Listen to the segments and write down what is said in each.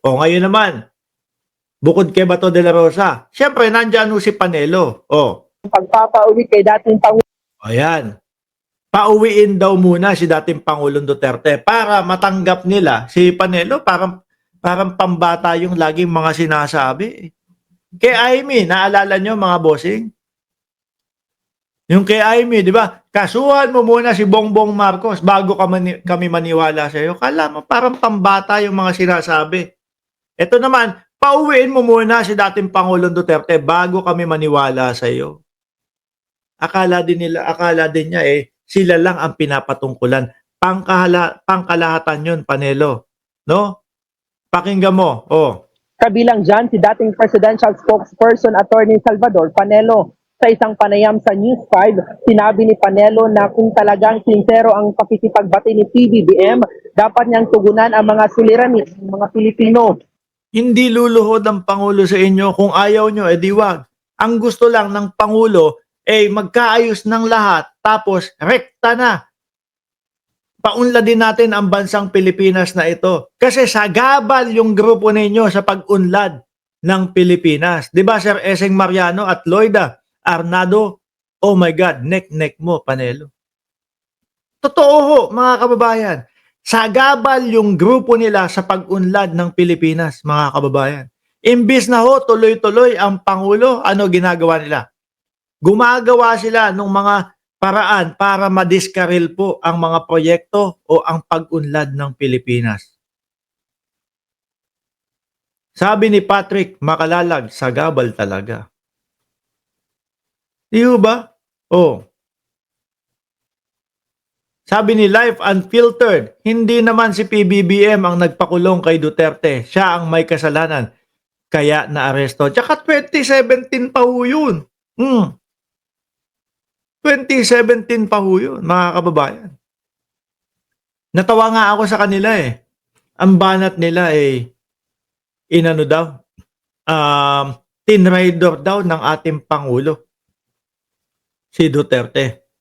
O ngayon naman, bukod kay Bato de la Rosa, syempre nandiyan ho si Panelo. O, Pagpapauwi kay dating Pangulo. ayan. Pauwiin daw muna si dating Pangulong Duterte para matanggap nila si Panelo, parang pambata yung laging mga sinasabi. Kay Amy, naalala nyo mga bossing? Yung kay Amy, di ba? Kasuhan mo muna si Bongbong Marcos bago kami maniwala sa iyo. Kala mo parang pambata yung mga sinasabi. Ito naman, pauwiin mo muna si dating Pangulong Duterte bago kami maniwala sa iyo. Akala din niya sila lang ang pinapatungkulan. Pangkalahatan yun, Panelo. No? Pakinggan mo. Oh. Kabilang dyan si dating Presidential Spokesperson Attorney Salvador Panelo. Sa isang panayam sa News 5, sinabi ni Panelo na kung talagang sincero ang pakikipagbati ni PBBM, dapat niyang tugunan ang mga suliranin ng mga Pilipino. Hindi luluhod ang Pangulo sa inyo. Kung ayaw nyo, edi wag. Ang gusto lang ng Pangulo magkaayos ng lahat tapos rekta na. Paunlad din natin ang bansang Pilipinas na ito. Kasi sagabal yung grupo ninyo sa pag-unlad ng Pilipinas. Di ba Sir Eseng Mariano at Loida Arnado? Oh my God, neck mo, Panelo. Totoo ho, mga kababayan. Sagabal yung grupo nila sa pag-unlad ng Pilipinas, mga kababayan. Imbis na ho, tuloy-tuloy ang Pangulo, ano ginagawa nila? Gumagawa sila ng mga paraan para madiskaril po ang mga proyekto o ang pag-unlad ng Pilipinas. Sabi ni Patrick Makalalag, sagabal talaga. Di ba? Oh. Sabi ni Life Unfiltered, hindi naman si PBBM ang nagpakulong kay Duterte. Siya ang may kasalanan. Kaya naaresto. Tsaka 2017 pa ho yun. 2017 pa ho yun, mga kababayan. Natawa nga ako sa kanila Ang banat nila inano daw, tinrider daw ng ating Pangulo. Si Duterte.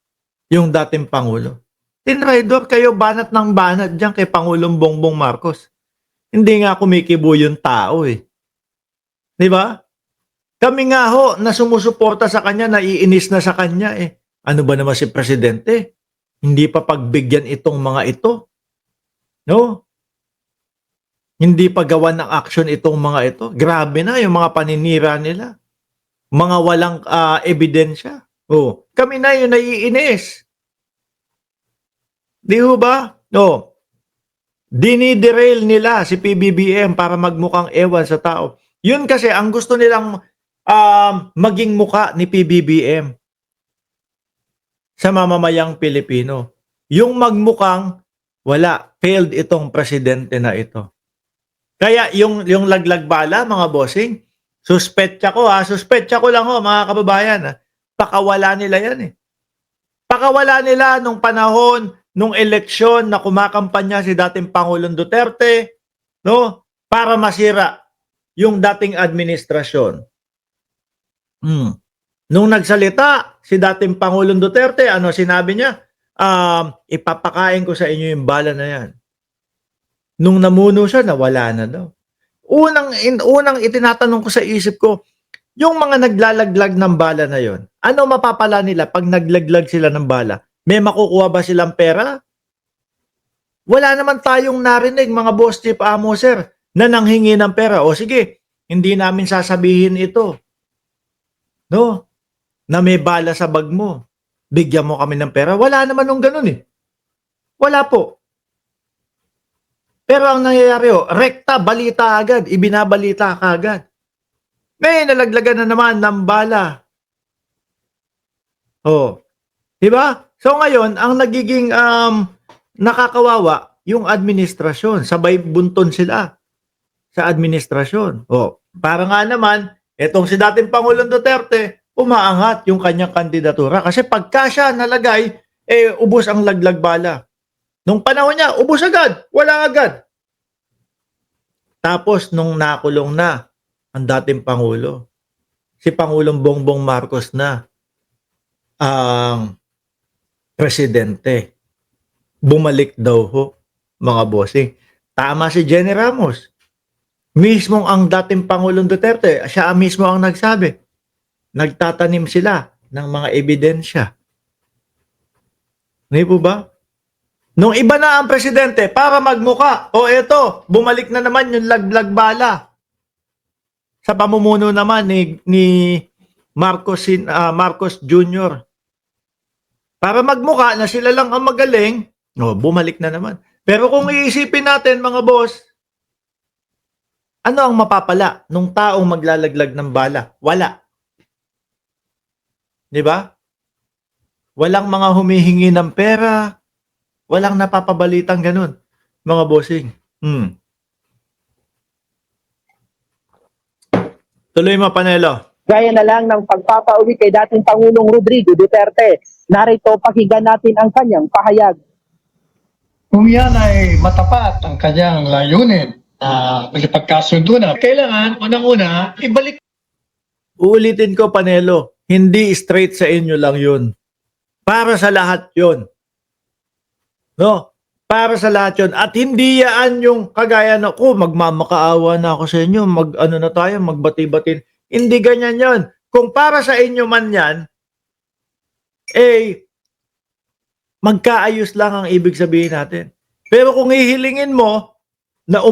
Yung dating Pangulo. Tinrider kayo, banat ng banat dyan kay Pangulong Bongbong Marcos. Hindi nga kumikibo yung tao Di ba? Kami nga ho na sumusuporta sa kanya, naiinis na sa kanya Ano ba naman si Presidente? Hindi pa pagbigyan itong mga ito. No? Hindi pa gawa ng action itong mga ito. Grabe na yung mga paninira nila. Mga walang ebidensya. Oh, kami na yung naiinis. Di ho ba? No. Diniderail nila si PBBM para magmukhang ewan sa tao. Yun kasi ang gusto nilang maging muka ni PBBM sa mamamayang Pilipino. Yung magmukhang wala, failed itong presidente na ito. Kaya yung laglag bala, mga bossing, suspetya ko lang mga kababayan. Pakawala nila yan Pakawala nila nung panahon, nung eleksyon na kumakampanya si dating Pangulong Duterte, no? Para masira yung dating administrasyon. Nung nagsalita si dating Pangulong Duterte, ano sinabi niya? Ipapakain ko sa inyo yung bala na yan. Nung namuno siya, nawala na daw. Unang itinatanong ko sa isip ko, yung mga naglalaglag ng bala na yon, ano mapapala nila pag naglaglag sila ng bala? May makukuha ba silang pera? Wala naman tayong narinig, mga boss chief amo sir, na nanghingi ng pera. O sige, hindi namin sasabihin ito. No? Na may bala sa bag mo. Bigyan mo kami ng pera. Wala naman nung ganun Wala po. Pero ang nangyayari rekta, balita agad, ibinabalita ka agad. May nalaglagan na naman ng bala. Di ba? So ngayon, ang nagiging nakakawawa, yung administrasyon. Sabay bunton sila sa administrasyon. Para nga naman, etong si dating Pangulong Duterte, umaangat yung kanyang kandidatura. Kasi pagka siya nalagay, ubos ang laglag bala. Nung panahon niya, ubos agad. Wala agad. Tapos nung nakulong na ang dating Pangulo, si Pangulong Bongbong Marcos na ang presidente. Bumalik daw ho, mga bossing. Tama si Jenny Ramos. Mismong ang dating Pangulong Duterte, siya mismo ang nagsabi. Nagtatanim sila ng mga ebidensya. Hindi po ba? Nung iba na ang presidente, para magmuka, o eto, bumalik na naman yung laglag bala. Sa pamumuno naman ni Marcos Jr. Para magmuka na sila lang ang magaling, bumalik na naman. Pero kung iisipin natin mga boss, ano ang mapapala nung taong maglalaglag ng bala? Wala. Di ba? Walang mga humihingi ng pera, walang napapabalitang ganun, mga bossing. Tuloy mo, Panelo. Gaya na lang ng pagpapauwi kay dating Pangulong Rodrigo Duterte. Narito, pakinggan natin ang kanyang pahayag. Kung yan ay matapat ang kanyang layunin na magpagkasundo na, kailangan unang-una ibalik. Uulitin ko, Panelo, hindi straight sa inyo lang yun. Para sa lahat yun. No? Para sa lahat yun. At hindi yan yung kagaya na, magmamakaawa na ako sa inyo, na tayo, magbati-batin. Hindi ganyan yun. Kung para sa inyo man yan, magkaayos lang ang ibig sabihin natin. Pero kung hihilingin mo na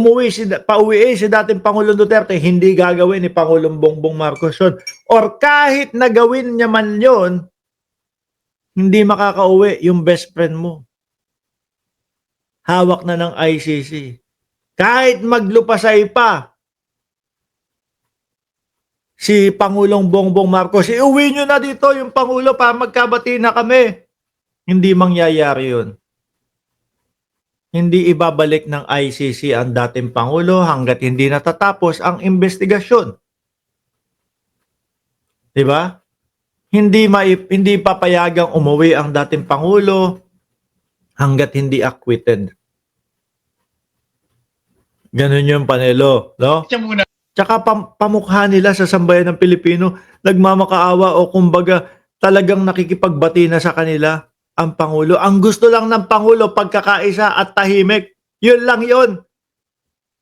pauwiin si dating Pangulong Duterte, hindi gagawin ni Pangulong Bongbong Marcos yun. Or kahit na gawin niya man yun, hindi makakauwi yung best friend mo. Hawak na ng ICC. Kahit maglupasay pa si Pangulong Bongbong Marcos, iuwi nyo na dito yung Pangulo para magkabati na kami. Hindi mangyayari yun. Hindi ibabalik ng ICC ang dating Pangulo hanggat hindi natatapos ang investigasyon. Diba? Hindi papayagang umuwi ang dating Pangulo hanggat hindi acquitted. Ganun yung Panelo, no? Tsaka pamukha nila sa sambayan ng Pilipino, nagmamakaawa o kumbaga talagang nakikipagbati na sa kanila ang Pangulo. Ang gusto lang ng Pangulo, pagkakaisa at tahimik. Yun lang yun.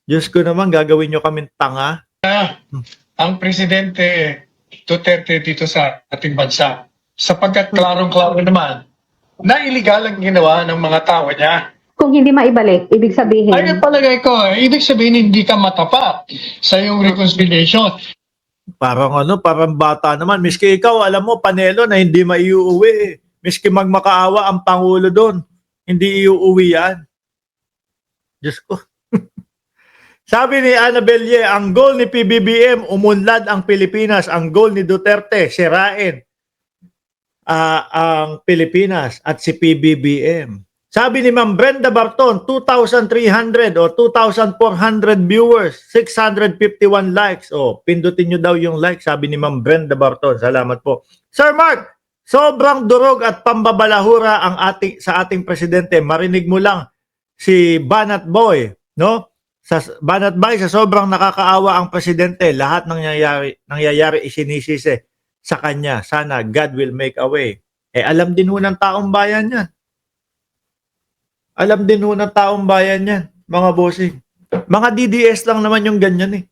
Diyos ko naman, gagawin nyo kaming tanga. Ang Presidente Duterte dito sa ating bansa, sapagkat klarong-klaro naman na iligal ang ginawa ng mga tao niya. Kung hindi maibalik, ibig sabihin... Ay, palagay ko, ibig sabihin hindi ka matapat sa iyong reconciliation. Parang bata naman. Miski ikaw, alam mo, Panelo, na hindi maiuwi. Miski magmakaawa ang Pangulo doon, hindi iuwi yan. Diyos ko. Sabi ni Annabelle, ang goal ni PBBM, umunlad ang Pilipinas. Ang goal ni Duterte, sirain ang Pilipinas at si PBBM. Sabi ni Ma'am Brenda Barton, 2,300 o 2,400 viewers, 651 likes. Pindutin nyo daw yung like, sabi ni Ma'am Brenda Barton. Salamat po. Sir Mark, sobrang durog at pambabalahura sa ating presidente. Marinig mo lang si Banat Boy, no? Sa Banat Boy, sa sobrang nakakaawa ang presidente, lahat ng nangyayari isinisisi sa kanya. Sana God will make a way. Alam din ho ng taong bayan yan. Alam din ho ng taong bayan yan, mga bossing. Mga DDS lang naman yung ganyan eh.